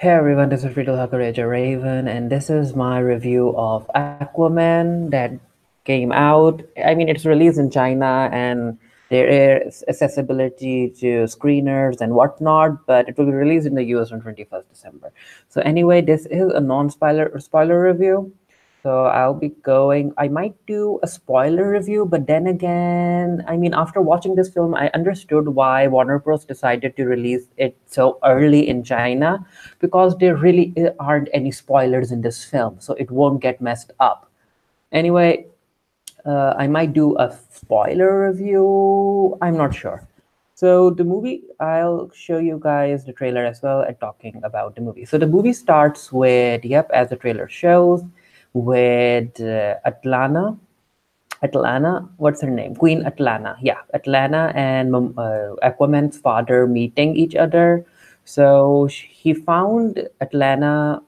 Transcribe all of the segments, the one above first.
Hey everyone, this is Riddle Hakaraja Raven, and this is my review of Aquaman that came out. I mean, it's released in China and there is accessibility to screeners and whatnot, but it will be released in the US on 21st December. So, anyway, this is a non spoiler review. So I'll be going. I might do a spoiler review, but then again, I mean, after watching this film, I understood why Warner Bros. Decided to release it so early in China because there really aren't any spoilers in this film, so it won't get messed up. Anyway, I might do a spoiler review. I'm not sure. So the movie, I'll show you guys the trailer as well and talking about the movie. So the movie starts with, yep, as the trailer shows, with Atlanta, what's her name? Queen Atlanta. Yeah, Atlanta and Aquaman's father meeting each other. So he found Atlanta.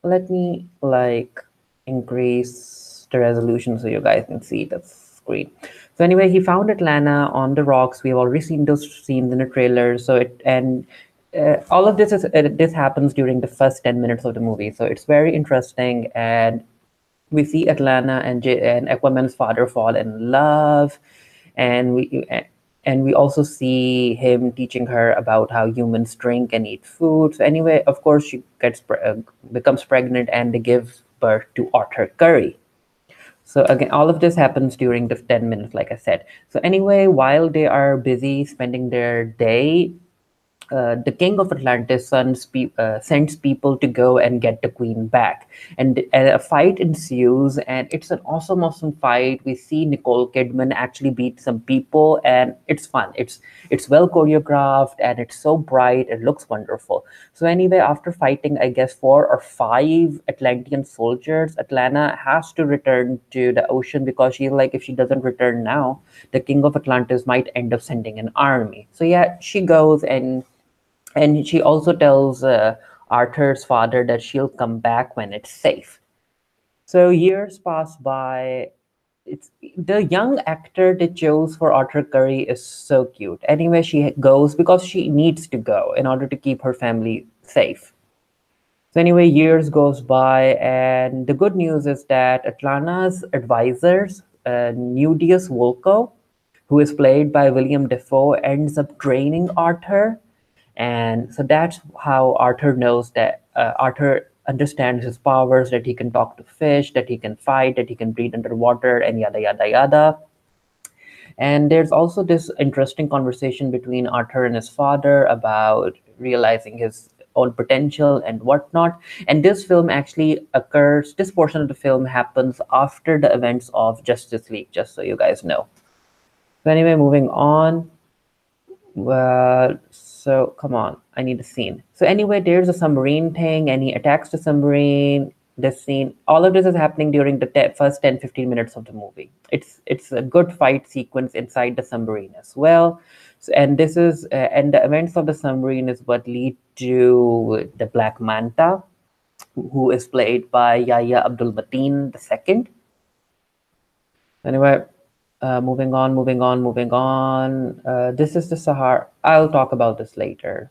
Let me like increase the resolution so you guys can see the screen. So anyway, he found Atlanta on the rocks. We've already seen those scenes in the trailer. So it and all of this happens during the first 10 minutes of the movie. So it's very interesting and we see Atlanta and Aquaman's father fall in love, and we also see him teaching her about how humans drink and eat food. So anyway, of course, she becomes pregnant, and they give birth to Arthur Curry. So again, all of this happens during the 10 minutes, like I said. So anyway, while they are busy spending their day, the king of Atlantis sends people to go and get the queen back. And a fight ensues, and it's an awesome fight. We see Nicole Kidman actually beat some people, and it's fun. It's well choreographed, and it's so bright. It looks wonderful. So anyway, after fighting, I guess 4 or 5 Atlantean soldiers, Atlanta has to return to the ocean because she's like, if she doesn't return now, the king of Atlantis might end up sending an army. So yeah, she goes and she also tells Arthur's father that she'll come back when it's safe. So years pass by. It's the young actor they chose for Arthur Curry is so cute. Anyway, she goes because she needs to go in order to keep her family safe. So anyway, years goes by, and the good news is that Atlanta's advisors, Nudius Volko, who is played by William Defoe, ends up training Arthur, and so that's how Arthur knows that Arthur understands his powers, that he can talk to fish, that he can fight, that he can breathe underwater, and yada yada yada. And there's also this interesting conversation between Arthur and his father about realizing his own potential and whatnot. And this film actually occurs, this portion of the film happens after the events of Justice League, just so you guys know. So, anyway, moving on. So come on, I need a scene. So anyway, there's a submarine thing, and he attacks the submarine. This scene, all of this is happening during the first 10-15 minutes of the movie. It's a good fight sequence inside the submarine as well. So, and this is and the events of the submarine is what lead to the Black Manta, who is played by Yahya Abdul Mateen II. Anyway, moving on. This is the Sahara. I'll talk about this later.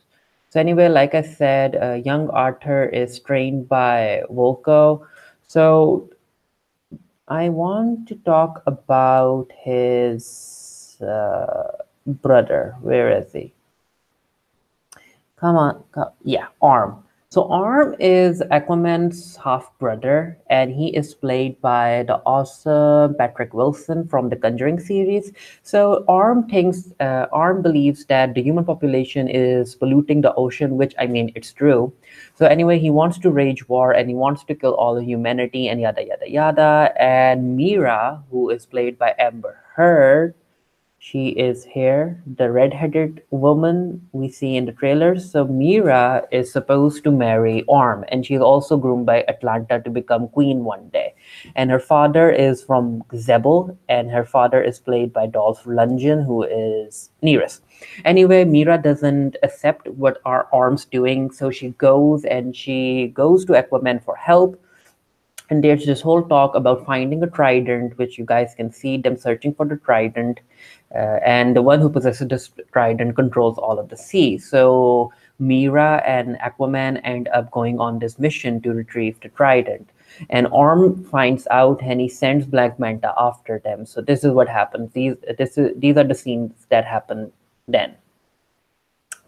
So anyway, like I said, young Arthur is trained by Volko. So I want to talk about his brother. Where is he? Come on, yeah, Arm. So Arm is Aquaman's half brother, and he is played by the awesome Patrick Wilson from the Conjuring series. So Arm believes that the human population is polluting the ocean, which I mean it's true. So anyway, he wants to wage war and he wants to kill all of humanity and yada yada yada. And Mira, who is played by Amber Heard, she is here, the red-headed woman we see in the trailers. So Mira is supposed to marry Orm, and she's also groomed by Atlanta to become queen one day. And her father is from Zebel, and her father is played by Dolph Lundgren, who is Nereus. Anyway, Mira doesn't accept what our Orm's doing, so she goes to Aquaman for help, and there's this whole talk about finding a trident, which you guys can see them searching for the trident. And the one who possesses this trident controls all of the sea. So Mira and Aquaman end up going on this mission to retrieve the trident. And Orm finds out and he sends Black Manta after them. So this is what happens. These are the scenes that happen then.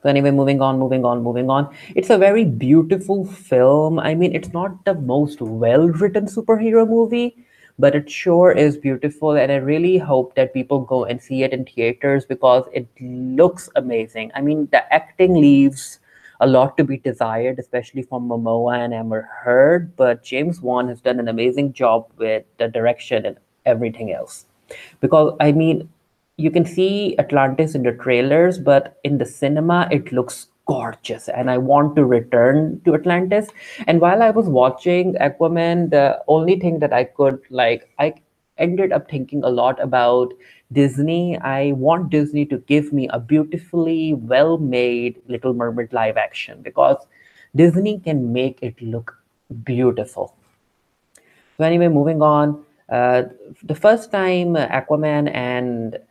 So anyway, moving on. It's a very beautiful film. I mean, it's not the most well-written superhero movie, but it sure is beautiful, and I really hope that people go and see it in theaters because it looks amazing. I mean, the acting leaves a lot to be desired, especially from Momoa and Amber Heard, but James Wan has done an amazing job with the direction and everything else. Because I mean, you can see Atlantis in the trailers, but in the cinema, it looks gorgeous. And I want to return to Atlantis. And while I was watching Aquaman, the only thing that I could like, I ended up thinking a lot about Disney. I want Disney to give me a beautifully well made Little Mermaid live action because Disney can make it look beautiful. So anyway, moving on. The first time Aquaman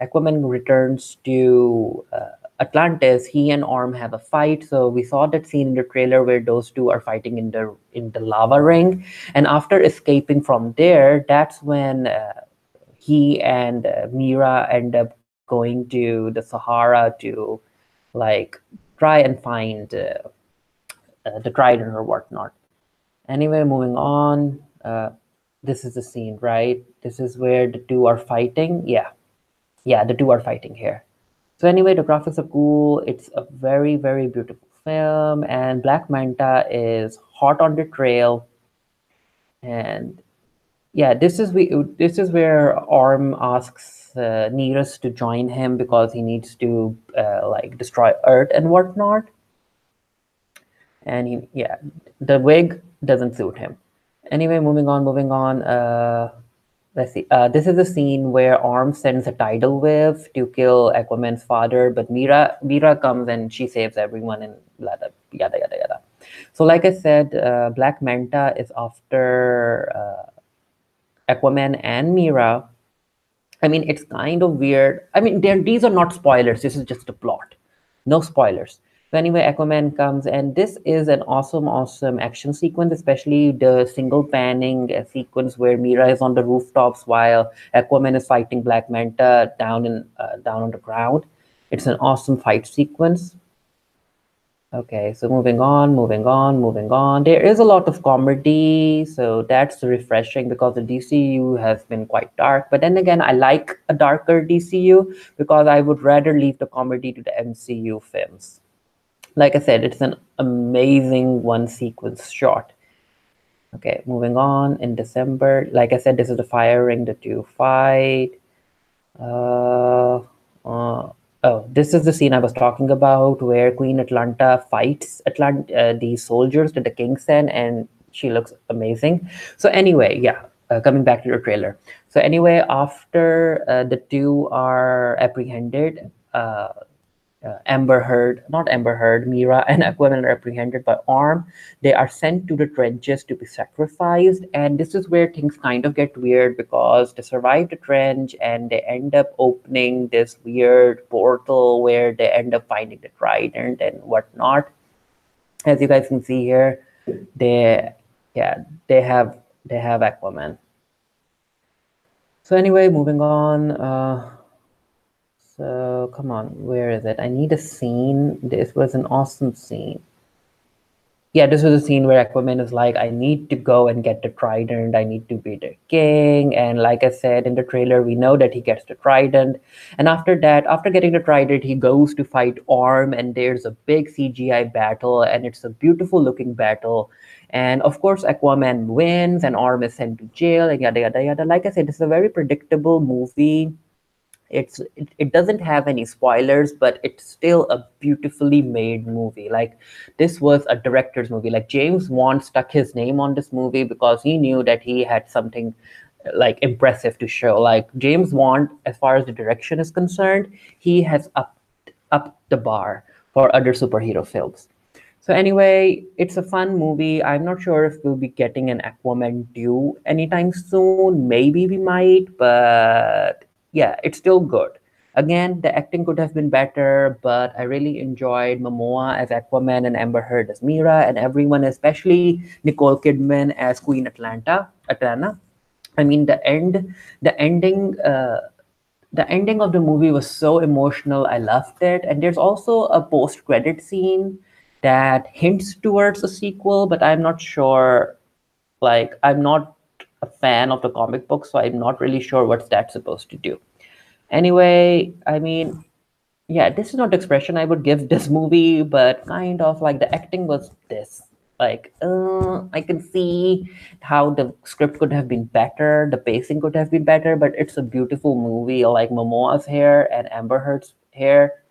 returns to Atlantis, he and Orm have a fight. So we saw that scene in the trailer where those two are fighting in the lava ring, and after escaping from there, that's when he and Mira end up going to the Sahara to like try and find the trident or whatnot. Anyway, moving on. This is the scene, right? This is where the two are fighting. Yeah, the two are fighting here. So anyway, the graphics are cool. It's a very, very beautiful film, and Black Manta is hot on the trail. And yeah, this is where Orm asks Nereus to join him because he needs to like destroy Earth and whatnot. And yeah, the wig doesn't suit him. Anyway, moving on. Let's see. This is a scene where Orm sends a tidal wave to kill Aquaman's father, but Mira comes and she saves everyone and yada yada yada. So, like I said, Black Manta is after Aquaman and Mira. I mean, it's kind of weird. I mean, these are not spoilers. This is just a plot. No spoilers. So anyway, Aquaman comes, and this is an awesome action sequence, especially the single panning sequence where Mira is on the rooftops while Aquaman is fighting Black Manta down on the ground. It's an awesome fight sequence. Okay, so moving on. There is a lot of comedy, so that's refreshing because the DCU has been quite dark. But then again, I like a darker DCU because I would rather leave the comedy to the MCU films. Like I said, it's an amazing one sequence shot. Okay, moving on. In December, like I said, this is the fire ring that you fight. Uh, oh, this is the scene I was talking about where Queen Atlanta fights the soldiers that the king sent, and she looks amazing. So anyway, yeah, coming back to the trailer. So anyway, after the two are apprehended, not Amber Heard, Mira and Aquaman are apprehended by Orm. They are sent to the trenches to be sacrificed. And this is where things kind of get weird because they survive the trench and they end up opening this weird portal where they end up finding the trident and whatnot. As you guys can see here, they they have Aquaman. So anyway, moving on. So come on, where is it? I need a scene. This was an awesome scene. Yeah, this was a scene where Aquaman is like, I need to go and get the trident. I need to be the king. And like I said in the trailer, we know that he gets the trident. And after that, after getting the trident, he goes to fight Orm, and there's a big CGI battle, and it's a beautiful looking battle. And of course, Aquaman wins, and Orm is sent to jail, and yada yada yada. Like I said, it's a very predictable movie. It doesn't have any spoilers, but it's still a beautifully made movie. Like, this was a director's movie. Like, James Wan stuck his name on this movie because he knew that he had something like impressive to show. Like, James Wan, as far as the direction is concerned, he has upped the bar for other superhero films. So anyway, it's a fun movie. I'm not sure if we'll be getting an Aquaman 2 anytime soon. Maybe we might, but yeah, it's still good. Again, the acting could have been better, but I really enjoyed Momoa as Aquaman and Amber Heard as Mira, and everyone, especially Nicole Kidman as Queen Atlanta. I mean, the ending, the ending of the movie was so emotional. I loved it, and there's also a post-credit scene that hints towards a sequel, but I'm not sure. Like, I'm not a fan of the comic book, so I'm not really sure what's that supposed to do. Anyway, I mean, yeah, this is not the expression I would give this movie, but kind of like the acting was this. Like, I can see how the script could have been better, the pacing could have been better, but it's a beautiful movie. Like Momoa's hair and Amber Heard's hair,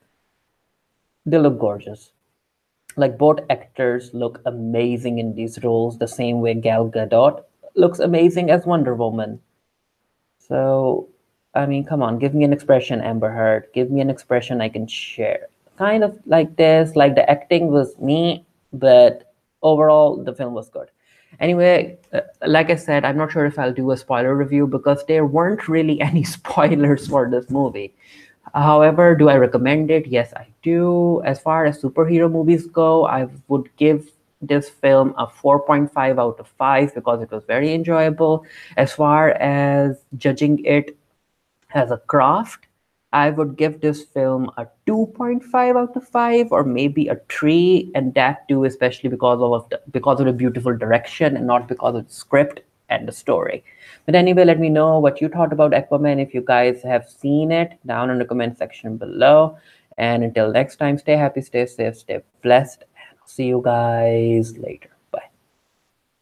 they look gorgeous. Like both actors look amazing in these roles, the same way Gal Gadot looks amazing as Wonder Woman. So, I mean, come on, give me an expression, Amber Heard. Give me an expression I can share. Kind of like this, like the acting was me, but overall, the film was good. Anyway, like I said, I'm not sure if I'll do a spoiler review because there weren't really any spoilers for this movie. However, do I recommend it? Yes, I do. As far as superhero movies go, I would give this film a 4.5 out of 5 because it was very enjoyable. As far as judging it as a craft, I would give this film a 2.5 out of 5 or maybe a 3, and that too especially because of the beautiful direction and not because of the script and the story. But anyway, let me know what you thought about Aquaman if you guys have seen it down in the comment section below. And until next time, stay happy, stay safe, stay blessed, and I'll see you guys later.